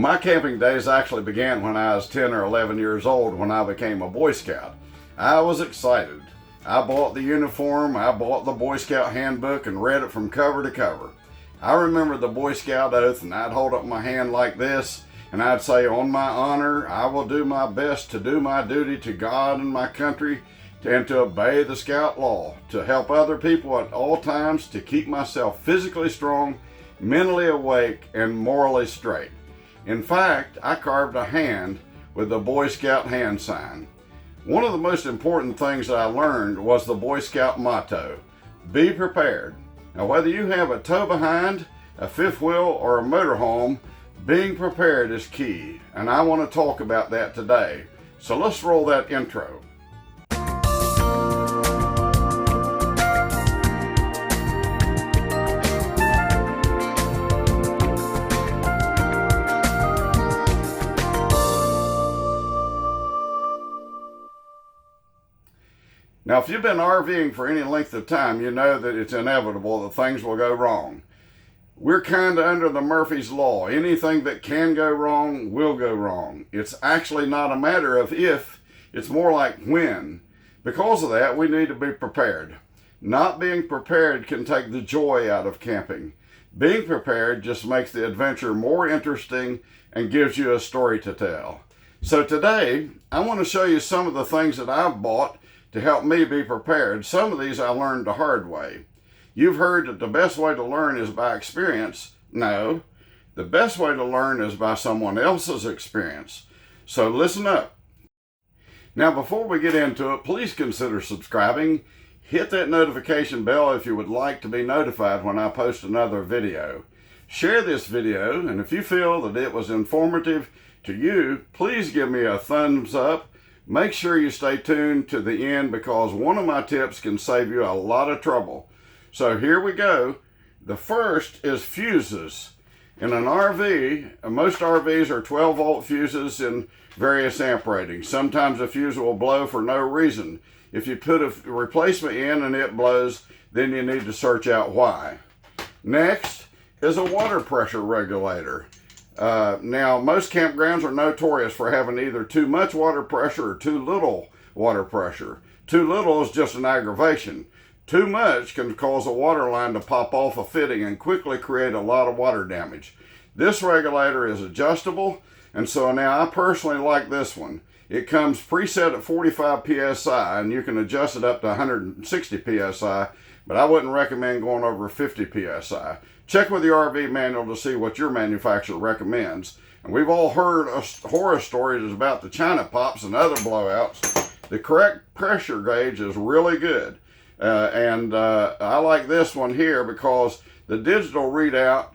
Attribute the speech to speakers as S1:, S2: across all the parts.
S1: My camping days actually began when I was 10 or 11 years old when I became a Boy Scout. I was excited. I bought the uniform, I bought the Boy Scout handbook and read it from cover to cover. I remember the Boy Scout oath, and I'd hold up my hand like this and I'd say, "On my honor, I will do my best to do my duty to God and my country and to obey the Scout law, to help other people at all times, to keep myself physically strong, mentally awake, and morally straight." In fact, I carved a hand with the Boy Scout hand sign. One of the most important things I learned was the Boy Scout motto, be prepared. Now, whether you have a tow behind, a fifth wheel, or a motorhome, being prepared is key, and I want to talk about that today. So let's roll that intro. Now, if you've been RVing for any length of time, you know that it's inevitable that things will go wrong. We're kind of under the Murphy's Law. Anything that can go wrong will go wrong. It's actually not a matter of if, it's more like when. Because of that, we need to be prepared. Not being prepared can take the joy out of camping. Being prepared just makes the adventure more interesting and gives you a story to tell. So today, I want to show you some of the things that I've bought to help me be prepared. Some of these I learned the hard way. You've heard that the best way to learn is by experience. No, the best way to learn is by someone else's experience. So listen up. Now, before we get into it, please consider subscribing. Hit that notification bell if you would like to be notified when I post another video. Share this video, and if you feel that it was informative to you, please give me a thumbs up. Make sure you stay tuned to the end because one of my tips can save you a lot of trouble. So here we go. The first is fuses. In an RV, most RVs are 12-volt fuses in various amp ratings. Sometimes a fuse will blow for no reason. If you put a replacement in and it blows, then you need to search out why. Next is a water pressure regulator. Now, most campgrounds are notorious for having either too much water pressure or too little water pressure. Too little is just an aggravation. Too much can cause a water line to pop off a fitting and quickly create a lot of water damage. This regulator is adjustable, and so now I personally like this one. It comes preset at 45 psi, and you can adjust it up to 160 psi, but I wouldn't recommend going over 50 psi. Check with your RV manual to see what your manufacturer recommends. And we've all heard horror stories about the China pops and other blowouts. The correct pressure gauge is really good. I like this one here because the digital readout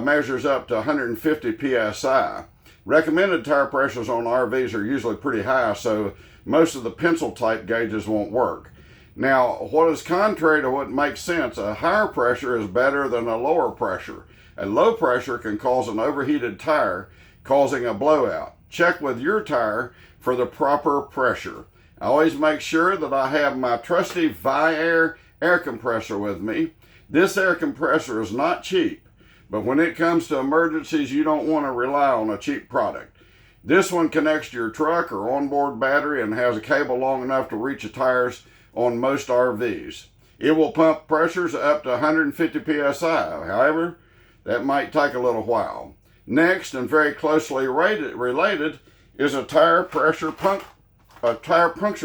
S1: measures up to 150 psi. Recommended tire pressures on RVs are usually pretty high, so most of the pencil type gauges won't work. Now, what is contrary to what makes sense, a higher pressure is better than a lower pressure. A low pressure can cause an overheated tire, causing a blowout. Check with your tire for the proper pressure. I always make sure that I have my trusty Viair air compressor with me. This air compressor is not cheap, but when it comes to emergencies, you don't want to rely on a cheap product. This one connects to your truck or onboard battery and has a cable long enough to reach the tires on most RVs. It will pump pressures up to 150 psi. However, that might take a little while. Next, and very closely related, is a tire puncture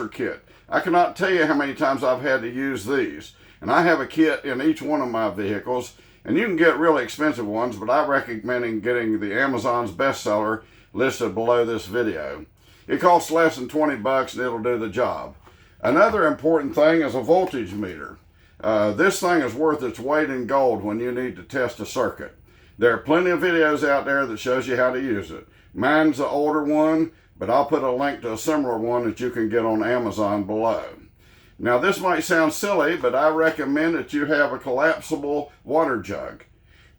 S1: kit. I cannot tell you how many times I've had to use these. And I have a kit in each one of my vehicles, and you can get really expensive ones, but I recommend getting the Amazon's bestseller listed below this video. It costs less than 20 bucks and it'll do the job. Another important thing is a voltage meter. This thing is worth its weight in gold when you need to test a circuit. There are plenty of videos out there that shows you how to use it. Mine's the older one, but I'll put a link to a similar one that you can get on Amazon below. Now, this might sound silly, but I recommend that you have a collapsible water jug.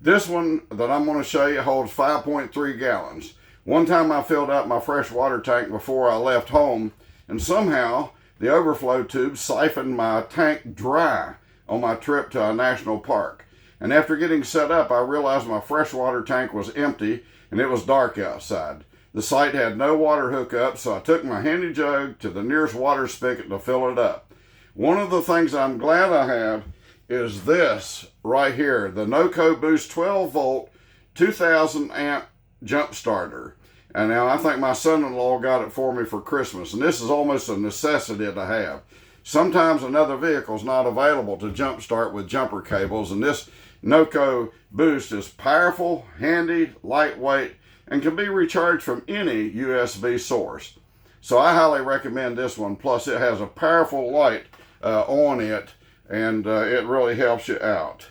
S1: This one that I'm going to show you holds 5.3 gallons. One time I filled up my fresh water tank before I left home, and somehow the overflow tube siphoned my tank dry on my trip to a national park. And after getting set up, I realized my freshwater tank was empty and it was dark outside. The site had no water hookup, so I took my handy jug to the nearest water spigot to fill it up. One of the things I'm glad I have is this right here, the NOCO Boost 12 volt 2000 amp jump starter. And now I think my son-in-law got it for me for Christmas, and this is almost a necessity to have. Sometimes another vehicle is not available to jumpstart with jumper cables, and this NOCO Boost is powerful, handy, lightweight, and can be recharged from any USB source. So I highly recommend this one. Plus it has a powerful light on it, and it really helps you out.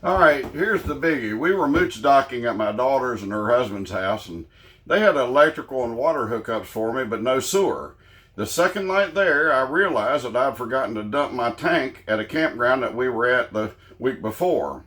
S1: All right, here's the biggie. We were mooch docking at my daughter's and her husband's house, and they had electrical and water hookups for me, but no sewer. The second night there, I realized that I'd forgotten to dump my tank at a campground that we were at the week before.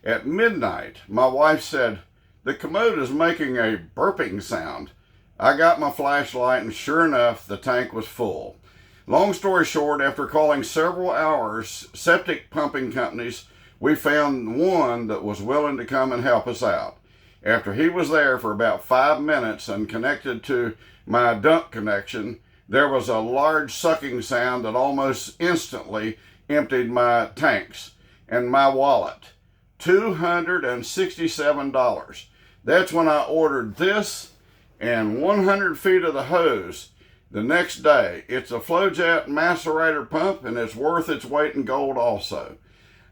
S1: At midnight, my wife said, "The commode is making a burping sound." I got my flashlight, and sure enough, the tank was full. Long story short, after calling several hours, septic pumping companies, we found one that was willing to come and help us out. After he was there for about 5 minutes and connected to my dump connection, there was a large sucking sound that almost instantly emptied my tanks and my wallet. $267. That's when I ordered this and 100 feet of the hose the next day. It's a FloJet macerator pump, and it's worth its weight in gold also.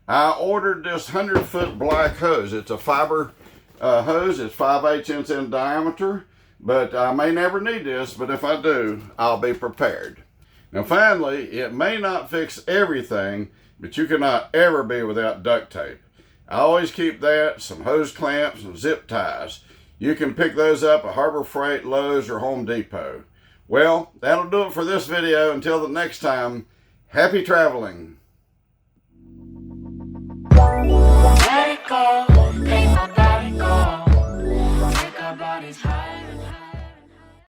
S1: I ordered this 100-foot black hose. It's a fiber hose. It's 5/8 inch in diameter, but I may never need this, but if I do, I'll be prepared. Now finally, it may not fix everything, but you cannot ever be without duct tape. I always keep that, some hose clamps, and zip ties. You can pick those up at Harbor Freight, Lowe's, or Home Depot. Well, that'll do it for this video. Until the next time, happy traveling.
S2: Let it go.